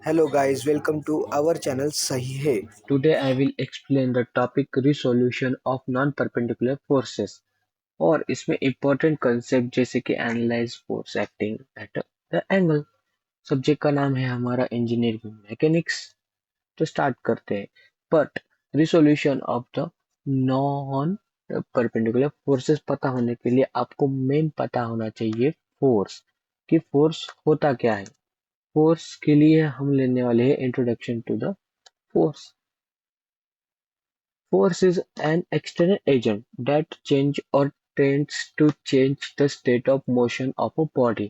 Hello guys, welcome to our channel सही है। Today I will explain the topic resolution of non-perpendicular forces और इसमें important concept जैसे कि analyze force acting at the angle। Subject का नाम है हमारा इंजीनियरिंग मैकेनिक्स। तो स्टार्ट करते हैं। But resolution of the non perpendicular forces पता होने के लिए आपको मेन पता होना चाहिए फोर्स कि फोर्स होता क्या है। फोर्स के लिए हम लेने वाले हैं introduction to the force. Force is an external agent that changes or tends to change the state of motion of a body।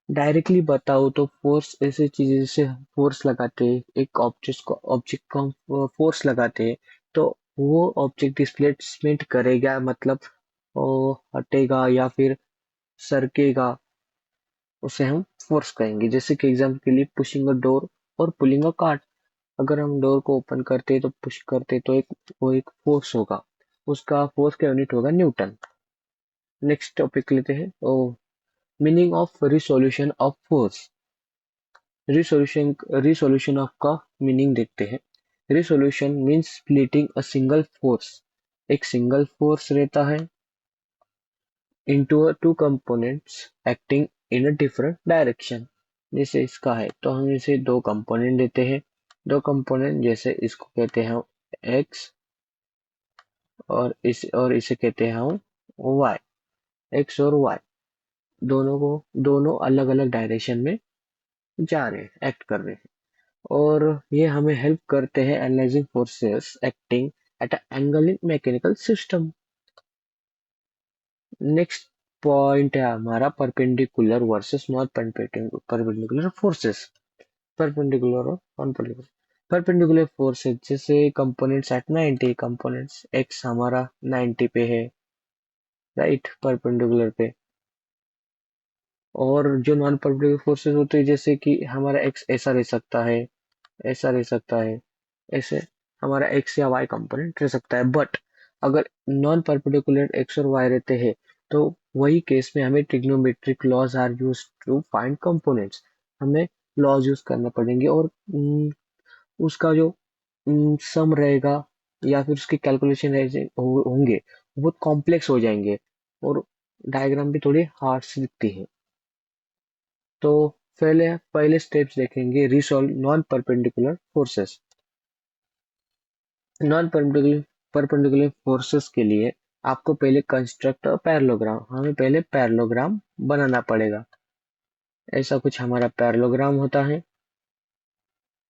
Directly बताओ तो फोर्स ऐसी चीज है जैसे फोर्स लगाते हैं एक ऑब्जेक्ट को हम फोर्स लगाते हैं तो वो ऑब्जेक्ट डिस्प्लेसमेंट करेगा मतलब वो हटेगा या फिर सरकेगा, उसे हम फोर्स कहेंगे। जैसे कि एग्जाम्पल के लिए पुशिंग अ डोर और पुलिंग अ कार्ट। अगर हम डोर को ओपन करते हैं तो पुश करते हैं तो वो एक फोर्स होगा, उसका फोर्स का यूनिट होगा न्यूटन। नेक्स्ट टॉपिक लेते हैं meaning of resolution of force. Resolution resolution of का मीनिंग देखते हैं। Resolution means splitting a single force. एक सिंगल फोर्स रहता है into two components acting in a different direction। जैसे इसका है तो हम इसे दो कंपोनेंट देते हैं। दो कंपोनेंट जैसे इसको कहते हैं x और इसे कहते हैं हम y। x और y दोनों अलग अलग डायरेक्शन में जा रहे हैं, एक्ट कर रहे हैं और ये हमें हेल्प करते हैं analysing forces acting at a angle in mechanical system. Next point है हमारा perpendicular versus non perpendicular forces. Perpendicular और नॉन परपेंडिकुलर। परपेंडिकुलर फोर्सेस जैसे कंपोनेंट्स एट 90, कंपोनेंट्स एक्स हमारा 90 पे है, राइट, परपेंडिकुलर पे। और जो नॉन परपेंडिकुलर फोर्सेस होते हैं जैसे कि हमारा एक्स ऐसा रह सकता है, ऐसा रह सकता है, ऐसे हमारा एक्स या वाई कंपोनेंट रह सकता है। बट अगर नॉन परपेंडिकुलर एक्स और वाई रहते हैं तो वही केस में हमें trigonometric laws are use to find components. हमें लॉज यूज करना पड़ेंगे और उसका जो सम रहेगा या फिर उसके कैलकुलेशन होंगे वो बहुत कॉम्प्लेक्स हो जाएंगे और डायग्राम भी थोड़ी हार्ड सी दिखती है। तो पहले पहले स्टेप्स देखेंगे resolve non perpendicular forces. Non perpendicular forces के लिए आपको पहले कंस्ट्रक्ट पैरेललोग्राम, हमें पहले पैरेललोग्राम बनाना पड़ेगा। ऐसा कुछ हमारा पैरेललोग्राम होता है।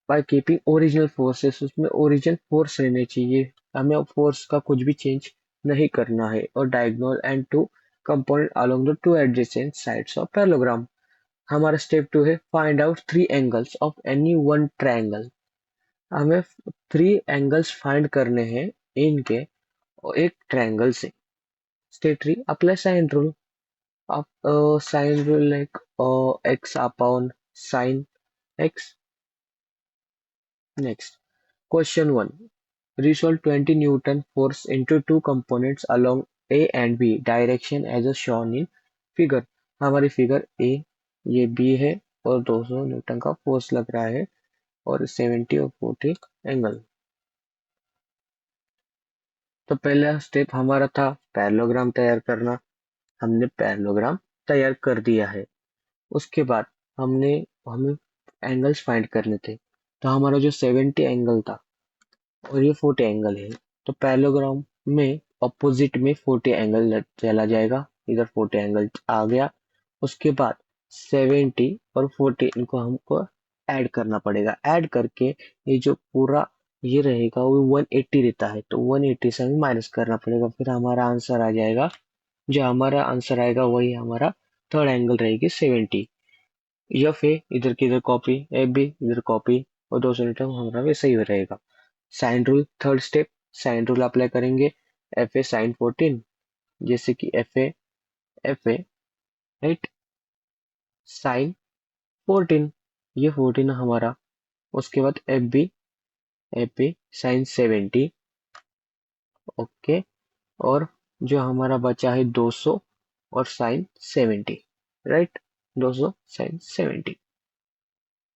बाय कीपिंग ओरिजिनल फोर्सेस, उसमें ओरिजिनल फोर्स रहने चाहिए, हमें फोर्स का कुछ भी चेंज नहीं करना है। और diagonal and two component along the two adjacent sides of parallelogram. हमारा स्टेप 2 है find out three angles of any one triangle. हमें थ्री एंगल्स फाइंड करने हैं इनके और एक ट्रायंगल से। Step 3 apply sine rule. आप sine rule like x upon sine x. Next question 1, resolve 20 Newton force into two components along A and B direction as shown in figure। हमारी figure A, ये B है और 200 Newton का force लग रहा है और 70 और 40 एंगल। तो पहला स्टेप हमारा था पैरेललोग्राम तैयार करना। हमने पैरेललोग्राम तैयार कर दिया है। उसके बाद हमने हमें एंगल्स फाइंड करने थे। तो हमारा जो 70 एंगल था और ये 40 एंगल है तो पैरेललोग्राम में ऑपोजिट में 40 एंगल चला जाएगा। इधर 40 एंगल आ गया। उसके बाद 70 और 40 इनको हमको ऐड करना पड़ेगा। ऐड करके ये जो पूरा ये रहेगा वो 180 रहता है तो 180 से हमें माइनस करना पड़ेगा। फिर हमारा आंसर आ जाएगा, जो हमारा आंसर आएगा वही हमारा थर्ड एंगल रहेगी 70। एफ ए इधर की इधर कॉपी, एफ बी इधर कॉपी और 200 मीटर हमारा वैसे ही रहेगा। Sine rule third step, sine rule apply करेंगे। एफ ए साइन 14, जैसे कि एफ ए राइट साइन 14, ये 14 हमारा। उसके बाद एफ बी साइन 70। ओके, और जो हमारा बचा है 200 और साइन 70, राइट, 200 साइन 70।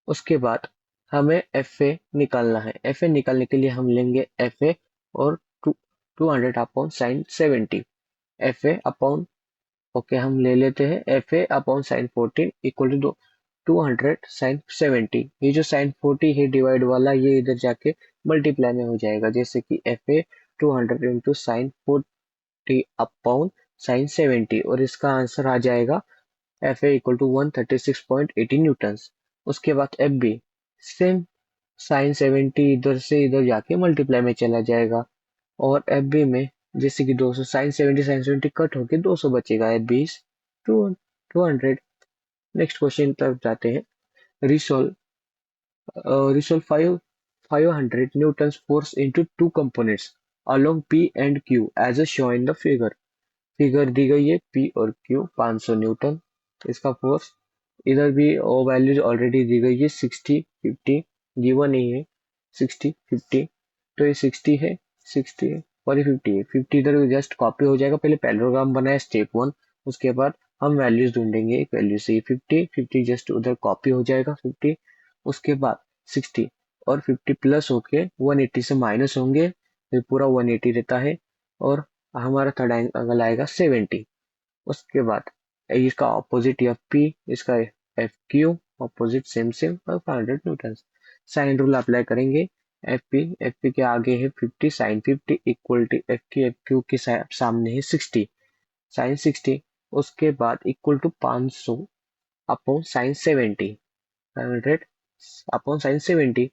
उसके बाद हमें FA निकालना है। FA निकालने के लिए हम लेंगे FA और 200 upon sine 70। FA upon okay हम ले लेते हैं FA upon sine 40 equal to 200 sine 70। ये जो साइन 40 है डिवाइड वाला ये इधर जाके मल्टीप्लाई में हो जाएगा, जैसे कि FA 200 into sine 40 upon sine 70 और इसका आंसर आ जाएगा FA इक्वल टू 136.80 न्यूटन्स। उसके बाद FB सेम साइन 70 इधर से इधर जाके मल्टीप्लाई में चला जाएगा और FB में जैसे कि 200 साइन 70 कट होके 200 बचेगा। FB is 200। नेक्स्ट क्वेश्चन तरफ जाते हैं। Resolve 500 newton force into two components along P and Q as a show in the figure. Figure दी गई है P और Q 500 न्यूटन इसका फोर्स। इधर भी वैल्यूज ऑलरेडी दी गई है 60 50 गिवन नहीं है 60 50। तो ये 60 है 60 है और ये 50 है। 50 इधर जस्ट कॉपी हो जाएगा। पहले पैरेललोग्राम बनाए स्टेप 1, उसके बाद हम वैल्यूज ढूंढेंगे। एक वैल्यू से 50 50 जस्ट उधर कॉपी हो जाएगा 50। उसके बाद 60 और 50 प्लस होके 180 से माइनस होंगे, फिर पूरा 180 रहता है और हमारा थर्ड एंगल आएगा 70। उसके बाद इसका ऑपोजिट FP, इसका FQ ऑपोजिट सेम सेम और 500 न्यूटन। साइन रूल अप्लाई करेंगे। FP के आगे है 50 साइन 50 इक्वल टू FQ के सामने है 60 साइन 60। उसके बाद equal to 500 upon sine 70 500 upon sine 70।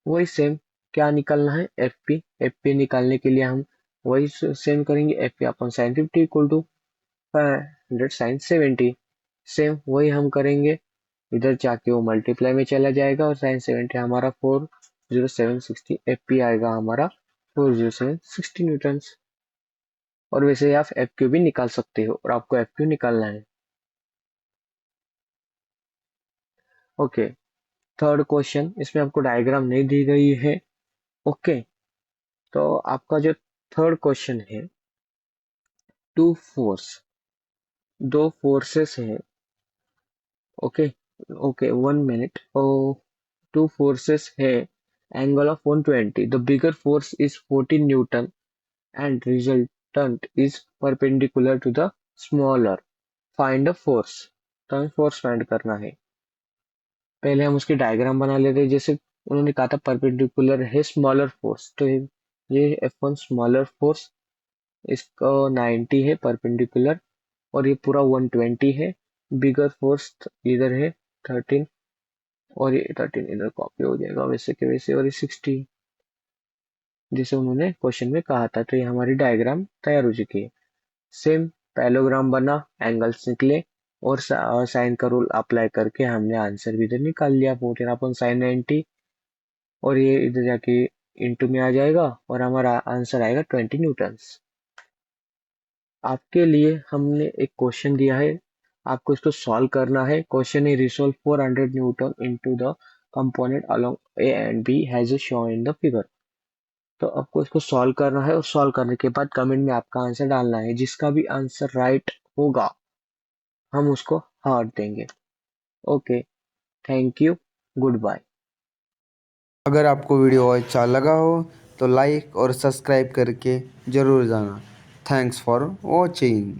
वही सेम क्या निकालना है FP निकालने के लिए हम वही सेम करेंगे। FP upon sine 50 equal to 500 sine 70। Same वही हम करेंगे। इधर जाके वो मल्टीप्लाई में चला जाएगा और साइन 70 हमारा 40760 FP आएगा हमारा 40760 न्यूटन। और वैसे आप FQ भी निकाल सकते हो और आपको FQ निकालना है। ओके, थर्ड क्वेश्चन, इसमें आपको डायग्राम नहीं दी गई है। ओके, तो आपका जो थर्ड क्वेश्चन है, टू फोर्स, दो फोर्सेस हैं। Okay okay 1 minute. Two forces है, angle of 120। The bigger force is 14 newton and resultant is perpendicular to the smaller. Find the force. तो हमें फोर्स फाइंड करना है। पहले हम उसकी डायग्राम बना लेते हैं। जैसे उन्होंने कहा था परपेंडिकुलर है स्मॉलर फोर्स, तो ये F1 स्मॉलर फोर्स, इसका 90 है परपेंडिकुलर और ये पूरा 120 है। बिगर फोर्स इधर है 13 और ये 13 इधर कॉपी हो जाएगा वैसे के वैसे, और ये 60 जैसे उन्होंने क्वेश्चन में कहा था। तो ये हमारी डायग्राम तैयार हो चुकी है। सेम पैरेललोग्राम बना, एंगल्स निकले और साइन का रूल अप्लाई करके हमने आंसर भी इधर निकाल लिया 14 अपन साइन 90 और ये इधर जाके इंटू में आ जाएगा और हमारा आंसर आएगा 20 न्यूटन्स। आपके लिए हमने एक क्वेश्चन दिया है, आपको इसको सॉल्व करना है। क्वेश्चन है resolve 400 newton into the component along A and B has shown in the figure. तो आपको इसको सॉल्व करना है और सॉल्व करने के बाद कमेंट में आपका आंसर डालना है। जिसका भी आंसर राइट होगा हम उसको हार्ट देंगे। Okay, thank you, good bye. अगर आपको वीडियो अच्छा लगा हो तो लाइक और सब्सक्राइब करके ज़रूर जाना। Thanks for watching.